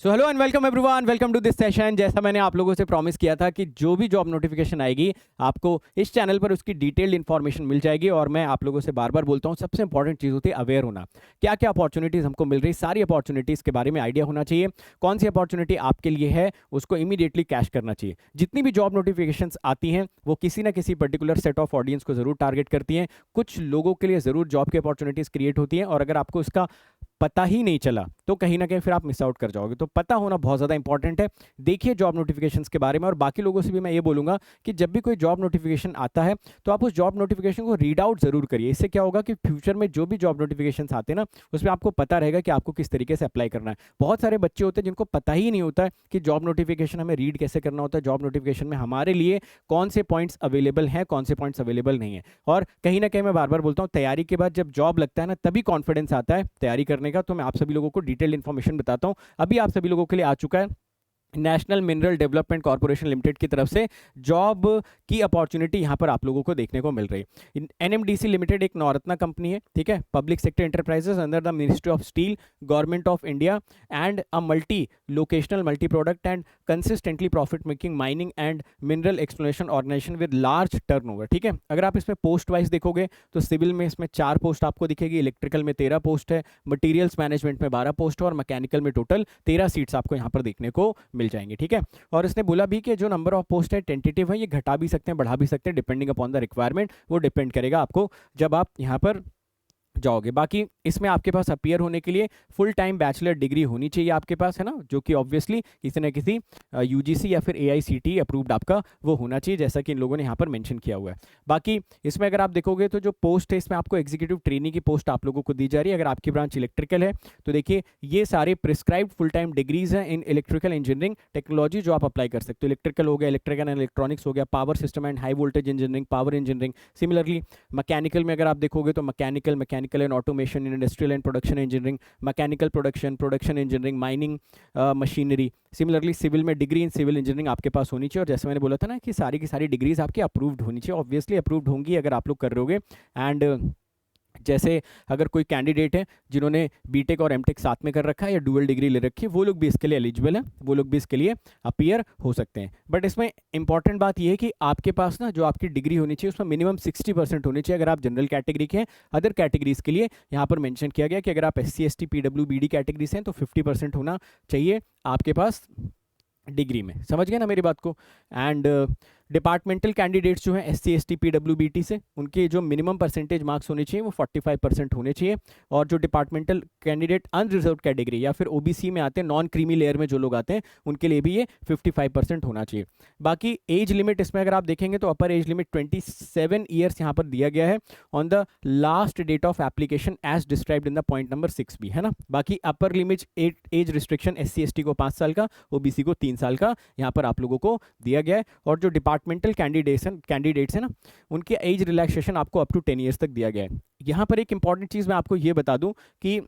So hello and welcome everyone, welcome to this session. जैसा मैंने आप लोगों से प्रॉमिस किया था कि जो भी जॉब नोटिफिकेशन आएगी आपको इस चैनल पर उसकी डिटेल्ड इन्फॉर्मेशन मिल जाएगी। और मैं आप लोगों से बार बार बोलता हूँ, सबसे इंपॉर्टेंट चीज़ होती है अवेयर होना। क्या क्या अपॉर्चुनिटीज़ हमको मिल रही, सारी अपॉर्चुनिटीज़ के बारे में आइडिया होना चाहिए। कौन सी अपॉर्चुनिटी आपके लिए है उसको इमीडिएटली कैश करना चाहिए। जितनी भी जॉब नोटिफिकेशंस आती हैं वो किसी ना किसी पर्टिकुलर सेट ऑफ ऑडियंस को जरूर टारगेट करती हैं। कुछ लोगों के लिए जरूर जॉब की अपॉर्चुनिटीज़ क्रिएट होती हैं, और अगर आपको इसका पता ही नहीं चला तो कहीं ना कहीं फिर आप मिस आउट कर जाओगे। तो पता होना बहुत ज़्यादा इंपॉर्टेंट है। देखिए जॉब नोटिफिकेशंस के बारे में, और बाकी लोगों से भी मैं ये बोलूँगा कि जब भी कोई जॉब नोटिफिकेशन आता है तो आप उस जॉब नोटिफिकेशन को रीड आउट ज़रूर करिए। इससे क्या होगा कि फ्यूचर में जो भी जॉब नोटिफिकेशन आते हैं ना, उसमें आपको पता रहेगा कि आपको किस तरीके से अप्लाई करना है। बहुत सारे बच्चे होते हैं जिनको पता ही नहीं होता है कि जॉब नोटिफिकेशन हमें रीड कैसे करना होता है, जॉब नोटिफिकेशन में हमारे लिए कौन से पॉइंट्स अवेलेबल हैं, कौन से पॉइंट्स अवेलेबल नहीं है। और कहीं ना कहीं मैं बार बार बोलता हूँ, तैयारी के बाद जब जॉब लगता है ना, तभी कॉन्फिडेंस आता है तैयारी करने का। तो मैं आप सभी लोगों को डिटेल इन्फॉर्मेशन बताता हूँ। अभी आप सभी लोगों के लिए आ चुका है national mineral development corporation limited की तरफ से जॉब की अपॉर्चुनिटी यहाँ पर आप लोगों को देखने को मिल रही है। एनएमडीसी लिमिटेड एक नवरत्ना कंपनी है, ठीक है, public sector enterprises under the ministry of steel, government of India, and a multi locational multi product and consistently profit making mining and mineral exploration organisation with large turnover. ठीक है, अगर आप इसमें post wise देखोगे तो civil में इसमें 4 post आपको दिखेगी, इलेक्ट्रिकल में 13 पोस्ट है, मटीरियल्स मैनेजमेंट में 12 पोस्ट है, और मैकेनिकल में टोटल 13 सीट्स आपको यहाँ पर देखने को मिल जाएंगे। ठीक है, और इसने बोला भी कि जो नंबर ऑफ पोस्ट है टेंटेटिव है, ये घटा भी सकते हैं बढ़ा भी सकते हैं डिपेंडिंग अपॉन द रिक्वायरमेंट। वो डिपेंड करेगा आपको जब आप यहाँ पर जाओगे। बाकी इसमें आपके पास अपीयर होने के लिए फुल टाइम बैचलर डिग्री होनी चाहिए आपके पास, है ना, जो कि ऑब्वियसली किसी न किसी यूजीसी या फिर एआईसीटी अप्रूव्ड आपका वो होना चाहिए, जैसा कि इन लोगों ने यहाँ पर मेंशन किया हुआ है। बाकी इसमें अगर आप देखोगे तो जो पोस्ट है इसमें आपको एग्जीक्यूटिव ट्रेनिंग की पोस्ट आप लोगों को दी जा रही है। अगर आपकी ब्रांच इलेक्ट्रिकल है तो देखिए ये सारे प्रिस्क्राइब्ड फुल टाइम डिग्रीज हैं इन इलेक्ट्रिकल इंजीनियरिंग टेक्नोलॉजी जो आप अप्लाई कर सकते हो। इलेक्ट्रिकल हो गया, इलेक्ट्रिकल एंड इलेक्ट्रॉनिक्स हो गया, power system and high voltage engineering, power engineering. Similarly mechanical में अगर आप देखोगे तो mechanical and automation, industrial and production engineering, mechanical production engineering, mining machinery. Similarly civil में डिग्री इन सिविल इंजीनियरिंग आपके पास होनी चाहिए। और जैसे मैंने बोला था ना कि सारी की सारी डिग्रीज आपकी अप्रूव्ड होनी चाहिए, ऑब्वियसली अप्रूव्ड होंगी अगर आप लोग कर रहे होगे। एंड जैसे अगर कोई कैंडिडेट है जिन्होंने बीटेक और एमटेक साथ में कर रखा है या डुअल डिग्री ले रखी है, वो लोग भी इसके लिए एलिजिबल हैं, वो लोग भी इसके लिए अपीयर हो सकते हैं। बट इसमें इंपॉर्टेंट बात यह है कि आपके पास ना जो आपकी डिग्री होनी चाहिए उसमें मिनिमम 60% होनी चाहिए अगर आप जनरल कैटेगरी के हैं। अदर कैटेगरीज के लिए यहाँ पर मेंशन किया गया कि अगर आप SC ST PW BD category से हैं तो 50% होना चाहिए आपके पास डिग्री में। समझ गए ना मेरी बात को। एंड डिपार्टमेंटल कैंडिडेट्स जो हैं SC ST PWBT से, उनके जो मिनिमम परसेंटेज मार्क्स होने चाहिए वो 45% होने चाहिए। और जो डिपार्टमेंटल कैंडिडेट अनरिजर्व कैटेगरी या फिर OBC में आते हैं, नॉन क्रीमी लेयर में जो लोग आते हैं, उनके लिए भी ये 55% होना चाहिए। बाकी एज लिमिट इसमें अगर आप देखेंगे तो अपर एज लिमिट 27 ईयर्स यहाँ पर दिया गया है on the last date of application as described in the point number 6 भी, है ना। बाकी upper limit age restriction SC ST को 5 साल का, OBC को 3 साल का यहाँ पर आप लोगों को दिया गया है। और जो डिपार्टमेंटल कैंडिडेट्स हैं ना, उनके एज रिलैक्सेशन आपको अप टू 10 ईयर्स तक दिया गया है। यहाँ पर एक इंपॉर्टेंट चीज़ मैं आपको ये बता दूं कि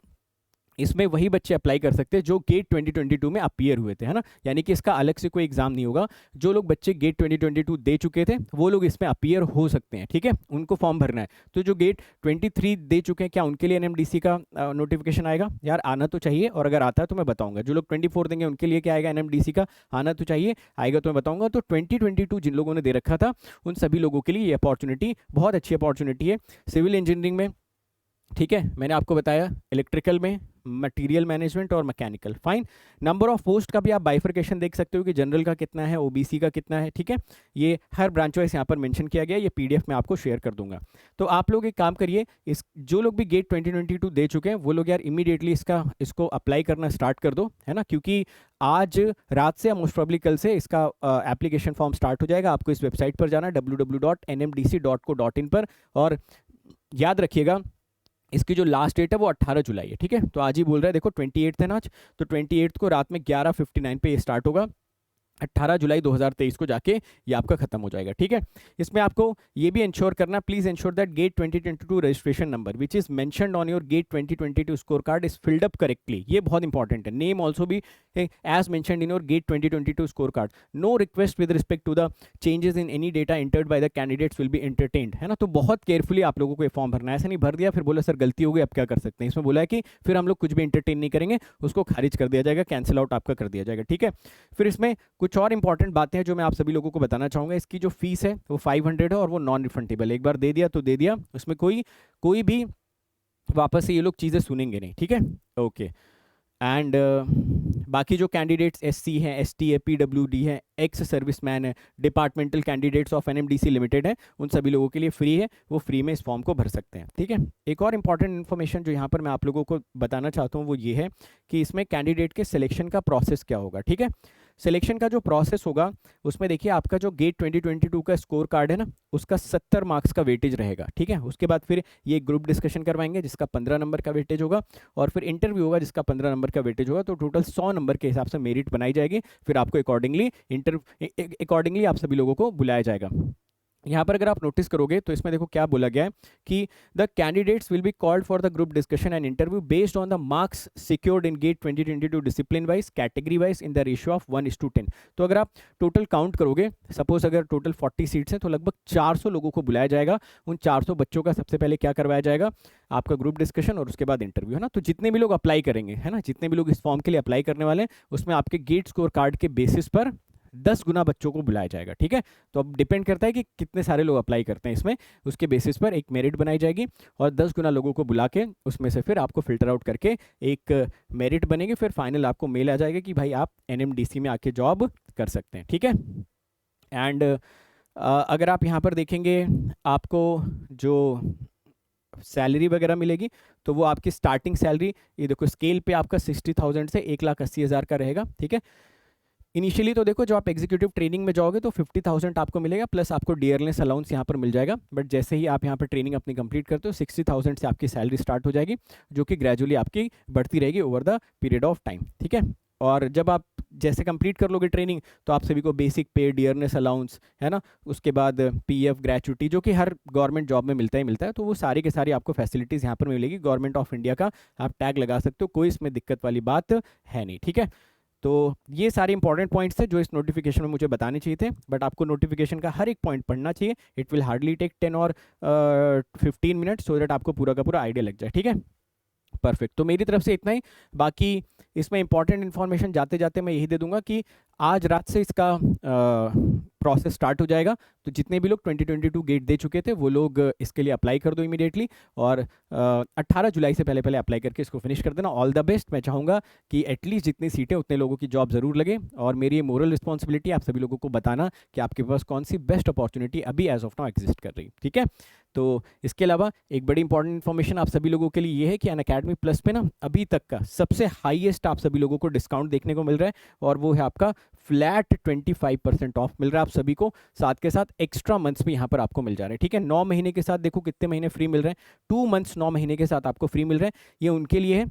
इसमें वही बच्चे अप्लाई कर सकते हैं जो गेट 2022 में अपीयर हुए थे, है ना। यानी कि इसका अलग से कोई एग्जाम नहीं होगा। जो लोग बच्चे गेट 2022 दे चुके थे वो लोग इसमें अपीयर हो सकते हैं, ठीक है, उनको फॉर्म भरना है। तो जो गेट 23 दे चुके हैं, क्या उनके लिए NMDC का नोटिफिकेशन आएगा? यार आना तो चाहिए, और अगर आता है तो मैं बताऊंगा। जो लोग 24 देंगे उनके लिए क्या आएगा? NMDC का आना तो चाहिए, आएगा तो मैं बताऊंगा। तो 2022 जिन लोगों ने दे रखा था उन सभी लोगों के लिए ये अपॉर्चुनिटी बहुत अच्छी अपॉर्चुनिटी है। सिविल इंजीनियरिंग में, ठीक है, मैंने आपको बताया, इलेक्ट्रिकल में, मटेरियल मैनेजमेंट और mechanical. Fine. Number of post का भी आप बाइफर्केशन देख सकते हो कि जनरल का कितना है, OBC का कितना है, ठीक है। ये हर ब्रांच वाइज यहाँ पर मेंशन किया गया है। ये PDF में आपको शेयर कर दूंगा। तो आप लोग एक काम करिए, इस जो लोग भी गेट 2022 दे चुके हैं वो लोग यार इमीडिएटली इसको अप्लाई करना स्टार्ट कर दो, है ना, क्योंकि आज रात से, मोस्ट प्रोबेबली कल से इसका एप्लीकेशन फॉर्म स्टार्ट हो जाएगा। आपको इस वेबसाइट पर जाना www.nmdc.co.in पर, और याद रखिएगा इसकी जो लास्ट डेट है वो 18 जुलाई है, ठीक है। तो आज ही बोल रहा है, देखो 28 है ना आज, तो 28 को रात में 11:59 पे ये स्टार्ट होगा। 18 जुलाई 2023 को जाके ये आपका खत्म हो जाएगा। ठीक है, इसमें आपको ये भी इंश्योर करना, please ensure that GATE 2022 registration number which is mentioned on your GATE 2022 score card is filled up correctly. ये बहुत इंपॉर्टेंट है। नेम ऑल्सो भी as mentioned in your GATE 2022 score card. No request with respect to the changes in any data entered by the candidates will be entertained, है ना। तो बहुत carefully आप लोगों को ये फॉर्म भरना है। ऐसा नहीं भर दिया फिर बोला सर गलती हो गई अब क्या कर सकते हैं। इसमें बोला है कि फिर हम लोग कुछ भी एंटरटेन नहीं करेंगे, उसको खारिज कर दिया जाएगा, कैंसिल आउट आपका कर दिया जाएगा। ठीक है, फिर इसमें कुछ और इंपॉर्टेंट बातें हैं जो मैं आप सभी लोगों को बताना चाहूंगा। इसकी जो फीस है वो 500 है और वो नॉन रिफंडेबल। एक बार दे दिया तो दे दिया, उसमें कोई भी वापस से ये लोग चीज़ें सुनेंगे नहीं। ठीक है, ओके। एंड बाकी जो कैंडिडेट्स एससी हैं, एसटी है, पीडब्ल्यूडी है, एक्स सर्विसमैन है, departmental candidates of NMDC limited है, उन सभी लोगों के लिए फ्री है, वो फ्री में इस फॉर्म को भर सकते हैं। ठीक है, एक और इंपॉर्टेंट इन्फॉर्मेशन जो यहाँ पर मैं आप लोगों को बताना चाहता हूँ वो ये है कि इसमें कैंडिडेट के सिलेक्शन का प्रोसेस क्या होगा। ठीक है, सिलेक्शन का जो प्रोसेस होगा उसमें देखिए आपका जो गेट 2022 का स्कोर कार्ड है ना, उसका 70 मार्क्स का वेटेज रहेगा। ठीक है, उसके बाद फिर ये ग्रुप डिस्कशन करवाएंगे जिसका 15 नंबर का वेटेज होगा, और फिर इंटरव्यू होगा जिसका 15 नंबर का वेटेज होगा। तो टोटल 100 नंबर के हिसाब से मेरिट बनाई जाएगी, फिर आपको अकॉर्डिंगली आप सभी लोगों को बुलाया जाएगा। यहाँ पर अगर आप नोटिस करोगे तो इसमें देखो क्या बोला गया है कि the candidates will be called for the group discussion and interview based on the marks secured in GATE 2022 discipline wise, category wise in the ratio of 1:10। तो अगर आप टोटल काउंट करोगे, सपोज अगर टोटल 40 सीट्स हैं तो लगभग 400 लोगों को बुलाया जाएगा। उन 400 बच्चों का सबसे पहले क्या करवाया जाएगा, आपका ग्रुप डिस्कशन और उसके बाद इंटरव्यू, है ना। तो जितने भी लोग अप्लाई करेंगे, है ना, जितने भी लोग इस फॉर्म के लिए अप्लाई करने वाले हैं, उसमें आपके गेट स्कोर कार्ड के बेसिस पर 10 गुना बच्चों को बुलाया जाएगा। ठीक है, तो अब डिपेंड करता है कि कितने सारे लोग अप्लाई करते हैं इसमें, उसके बेसिस पर एक मेरिट बनाई जाएगी और 10 गुना लोगों को बुला के उसमें से फिर आपको फिल्टर आउट करके एक मेरिट बनेगी। फिर फाइनल आपको मेल आ जाएगा कि भाई आप एनएमडीसी में आके जॉब कर सकते हैं। ठीक है, एंड अगर आप यहाँ पर देखेंगे आपको जो सैलरी वगैरह मिलेगी तो वो आपकी स्टार्टिंग सैलरी, ये देखो स्केल पे आपका 60,000 से 1,80,000 का रहेगा। ठीक है, इनिशियली तो देखो जब आप एग्जीक्यूटिव ट्रेनिंग में जाओगे तो 50,000 आपको मिलेगा, प्लस आपको डियरनेस अलाउंस यहाँ पर मिल जाएगा। बट जैसे ही आप यहाँ पर ट्रेनिंग अपनी कंप्लीट करते हो 60,000 से आपकी सैलरी स्टार्ट हो जाएगी, जो कि ग्रेजुअली आपकी बढ़ती रहेगी over the period of time. ठीक है, और जब आप जैसे कंप्लीट कर लोगे ट्रेनिंग तो आप सभी को बेसिक पे, डियरनेस अलाउंस, है ना, उसके बाद पीएफ, ग्रेचुटी, जो कि हर गवर्नमेंट जॉब में मिलता ही मिलता है, तो वो सारी के सारी आपको फैसिलिटीज़ यहाँ पर मिलेगी। गवर्नमेंट ऑफ इंडिया का आप टैग लगा सकते हो, कोई इसमें दिक्कत वाली बात है नहीं। ठीक है, तो ये सारे इंपॉर्टेंट पॉइंट्स थे जो इस नोटिफिकेशन में मुझे बताने चाहिए थे, बट आपको नोटिफिकेशन का हर एक पॉइंट पढ़ना चाहिए। इट विल हार्डली टेक 10 और 15 मिनट सो दैट आपको पूरा का पूरा आइडिया लग जाए। ठीक है, परफेक्ट। तो मेरी तरफ से इतना ही। बाकी इसमें इंपॉर्टेंट इन्फॉर्मेशन जाते जाते मैं यही दे दूंगा कि आज रात से इसका प्रोसेस स्टार्ट हो जाएगा। तो जितने भी लोग 2022 गेट दे चुके थे वो लोग इसके लिए अप्लाई कर दो इमीडिएटली, और 18 जुलाई से पहले पहले अप्लाई करके इसको फिनिश कर देना। All the best. मैं चाहूँगा कि एटलीस्ट जितनी सीटें उतने लोगों की जॉब ज़रूर लगे, और मेरी ये मोरल रिस्पॉन्सिबिलिटी आप सभी लोगों को बताना कि आपके पास कौन सी बेस्ट अपॉर्चुनिटी अभी एज ऑफ नाउ एग्जिस्ट कर रही। ठीक है, तो इसके अलावा एक बड़ी इंपॉर्टेंट इन्फॉर्मेशन आप सभी लोगों के लिए ये है कि अनअकैडमी प्लस पे ना अभी तक का सबसे हाईएस्ट आप सभी लोगों को डिस्काउंट देखने को मिल रहा है, और वो है आपका फ्लैट 25% ऑफ मिल रहा है आप सभी को। साथ के साथ एक्स्ट्रा मंथ्स भी यहाँ पर आपको मिल जा रहे हैं। ठीक है, 9 महीने के साथ देखो कितने महीने फ्री मिल रहे हैं, 2 मंथ्स 9 महीने के साथ आपको फ्री मिल रहे हैं। ये उनके लिए है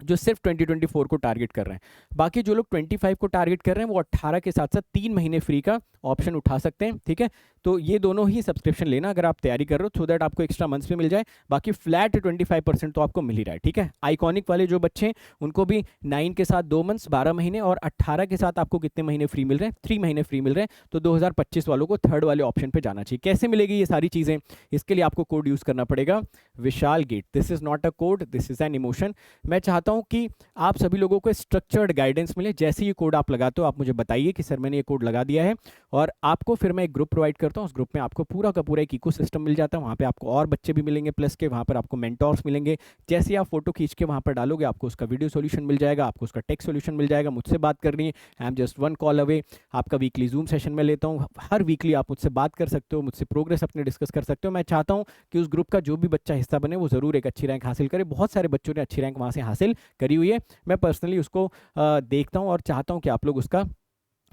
जो सिर्फ 2024 को टारगेट कर रहे हैं। बाकी जो लोग 25 को टारगेट कर रहे हैं वो 18 के साथ साथ 3 महीने फ्री का ऑप्शन उठा सकते हैं। ठीक है, तो ये दोनों ही सब्सक्रिप्शन लेना अगर आप तैयारी कर रहे हो, सो दैट आपको एक्स्ट्रा मंथ्स भी मिल जाए। बाकी फ्लैट 25% तो आपको मिल ही रहा है। ठीक है, आइकॉनिक वाले जो बच्चे हैं उनको भी 9 के साथ 2 मंथ्स 12 महीने, और 18 के साथ आपको कितने महीने फ्री मिल रहे हैं, 3 महीने फ्री मिल रहे हैं। तो 2025 वालों को थर्ड वाले ऑप्शन पर जाना चाहिए। कैसे मिलेगी ये सारी चीज़ें, इसके लिए आपको कोड यूज़ करना पड़ेगा, Vishal gate. This is not a code, this is an emotion. मैं चाहता हूँ कि आप सभी लोगों को स्ट्रक्चर्ड गाइडेंस मिले। जैसे ये कोड आप लगाते हो आप मुझे बताइए कि सर मैंने ये कोड लगा दिया है, और आपको फिर मैं एक ग्रुप प्रोवाइड करता हूँ। उस ग्रुप में आपको पूरा का पूरा एक इकोसिस्टम मिल जाता है। वहाँ पे आपको और बच्चे भी मिलेंगे प्लस के, वहाँ पर आपको मेंटोर्स मिलेंगे। जैसे आप फोटो खींच के वहाँ पर डालोगे आपको उसका वीडियो सोल्यूशन मिल जाएगा, आपको उसका टेक्स्ट सोल्यूशन मिल जाएगा। मुझसे बात करनी है, I am just 1 call away. आपका वीकली जूम सेशन में लेता हूँ, हर वीकली आप मुझसे बात कर सकते हो, मुझसे प्रोग्रेस अपने डिस्कस कर सकते हो। मैं चाहता हूँ कि उस ग्रुप का जो भी बच्चा हिस्सा बने वो ज़रूर एक अच्छी रैंक हासिल करे। बहुत सारे बच्चों ने अच्छी रैंक वहाँ से हासिल करी हुई है। मैं पर्सनली उसको देखता हूँ और चाहता हूँ कि आप लोग उसका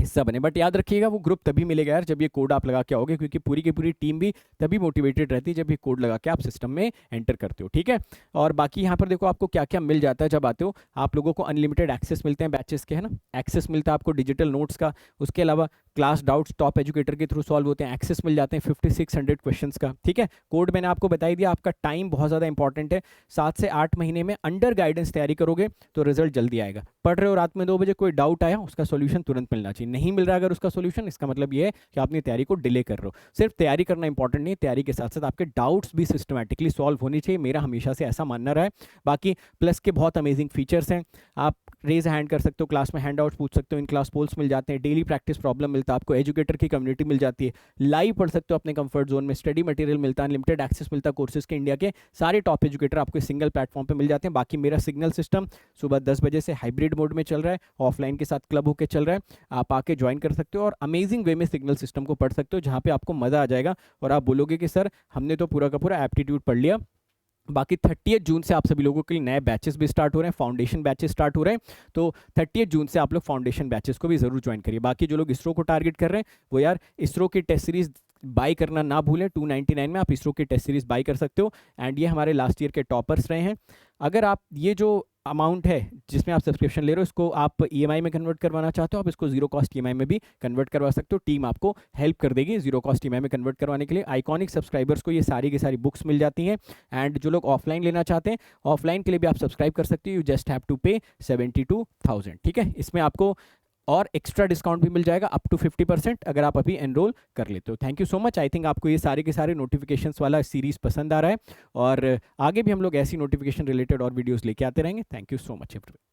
हिस्सा बने। बट याद रखिएगा वो ग्रुप तभी मिलेगा यार जब ये कोड आप लगा के आओगे, क्योंकि पूरी की पूरी टीम भी तभी मोटिवेटेड रहती है जब ये कोड लगा के आप सिस्टम में एंटर करते हो, ठीक है। और बाकी यहाँ पर देखो आपको क्या क्या मिल जाता है जब आते हो। आप लोगों को अनलिमिटेड एक्सेस मिलते हैं बैचेस के, है ना, एक्सेस मिलता है आपको डिजिटल नोट्स का। उसके अलावा क्लास डाउट्स टॉप एजुकेटर के थ्रू सॉल्व होते हैं, एक्सेस मिल जाते हैं 5600 क्वेश्चंस का, ठीक है। कोड मैंने आपको बता ही दिया। आपका टाइम बहुत ज़्यादा इंपॉर्टेंट है, 7 से 8 महीने में अंडर गाइडेंस तैयारी करोगे तो रिजल्ट जल्दी आएगा। पढ़ रहे हो रात में 2 बजे, कोई डाउट आया, उसका सोल्यूशन तुरंत मिलना चाहिए। नहीं मिल रहा अगर उसका सोल्यूशन, इसका मतलब ये है कि आपने तैयारी को डिले कर रहे हो। सिर्फ तैयारी करना इंपॉर्टेंट नहीं है, तैयारी के साथ साथ आपके डाउट्स भी सिस्टमैटिकली सॉल्व होनी चाहिए, मेरा हमेशा से ऐसा मानना रहा है। बाकी प्लस के बहुत अमेजिंग फीचर्स हैं, आप रेज हैंड कर सकते हो, क्लास में हैंड आउट्स पूछ सकते हो, इन क्लास पोल्स मिल जाते हैं, डेली प्रैक्टिस प्रॉब्लम मिलता है आपको, एजुकेटर की कम्युनिटी मिल जाती है, लाइव पढ़ सकते हो अपने कंफर्ट जोन में, स्टडी मटेरियल मिलता है, अनलिमिटेड एक्सेस मिलता है कोर्सेज के, इंडिया के सारे टॉप एजुकेटर आपको सिंगल प्लेटफॉर्म पे मिल जाते हैं। बाकी मेरा सिग्नल सिस्टम सुबह 10 बजे से हाइब्रिड मोड में चल रहा है, ऑफलाइन के साथ क्लब होकर चल रहा है, आप आके ज्वाइन कर सकते हो और अमेजिंग वे में सिग्नल सिस्टम को पढ़ सकते हो, जहाँ पे आपको मजा आ जाएगा और आप बोलोगे कि सर हमने तो पूरा का पूरा एप्टीट्यूड पढ़ लिया। बाकी 30 जून से आप सभी लोगों के लिए नए बैचेस भी स्टार्ट हो रहे हैं, फाउंडेशन बैचेस स्टार्ट हो रहे हैं, तो 30 जून से आप लोग फाउंडेशन बैचेस को भी जरूर ज्वाइन करिए। बाकी जो लोग इसरो को टारगेट कर रहे हैं वो यार इसरो की टेस्ट सीरीज बाई करना ना भूलें, 299 में आप इसरो की टेस्ट सीरीज बाई कर सकते हो। एंड ये हमारे लास्ट ईयर के टॉपर्स रहे हैं। अगर आप ये जो अमाउंट है जिसमें आप सब्सक्रिप्शन ले रहे हो इसको आप ईएमआई में कन्वर्ट करवाना चाहते हो, आप इसको जीरो कॉस्ट ईएमआई में भी कन्वर्ट करवा सकते हो। टीम आपको हेल्प कर देगी जीरो कॉस्ट ईएमआई में कन्वर्ट करवाने के लिए। आइकॉनिक सब्सक्राइबर्स को ये सारी की सारी बुक्स मिल जाती हैं। एंड जो लोग ऑफलाइन लेना चाहते हैं, ऑफलाइन के लिए भी आप सब्सक्राइब कर सकते हो, यू जस्ट हैव टू पे 72,000, ठीक है। इसमें आपको और एक्स्ट्रा डिस्काउंट भी मिल जाएगा अप टू 50% अगर आप अभी एनरोल कर लेते हो। Thank you so much. I think आपको ये सारे के सारे नोटिफिकेशंस वाला सीरीज पसंद आ रहा है और आगे भी हम लोग ऐसी नोटिफिकेशन रिलेटेड और वीडियोस लेके आते रहेंगे। Thank you so much everyone.